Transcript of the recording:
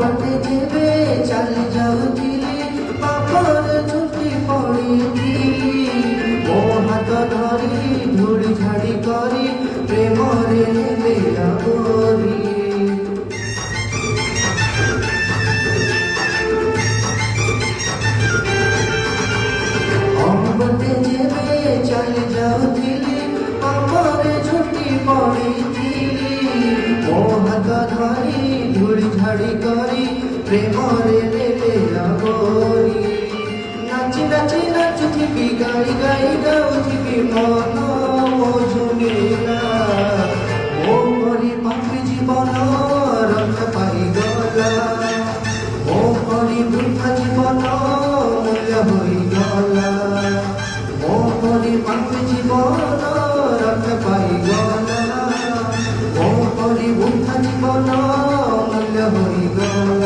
বাটে যেবে চালি যাউଥିଲି পাপর ছুটি পড়িଥିଲି ମୋ ହାତ ଧରି ଧୂଳି ଝାଡ଼ି କରି ପ୍ରେମରେ ନେଲେ ଆଗୋରି ଅମ୍ବଟେ ଯେବେ ଚାଲି ଯାଉଥିଲି ପାପରେ ଛୁଟି ପଡ଼ିଥିଲି ମୋ ହାତ ଧରି ଧୂଳି ଝାଡ଼ି କରି ପ୍ରେମରେ ନେଲେ ଆଗୋରି নাচি নাচি নাচুথিবি গাই গাই গাউথিবি মন মো ঝুমিলা ମୋ ପରି ପାପି ଜୀବନ ରଥ ପାଇଗଲା ମୋ ପରି ବୃଥା ଜୀବନ ମୂଲ୍ୟ ହୋଇଗଲା ମୋ ପରି ପାପି ଜୀବନ ରଥ ପାଇଗଲା ମୋ ପରି ବୃଥା ଜୀବନ ମୂଲ୍ୟ ହୋଇଗଲା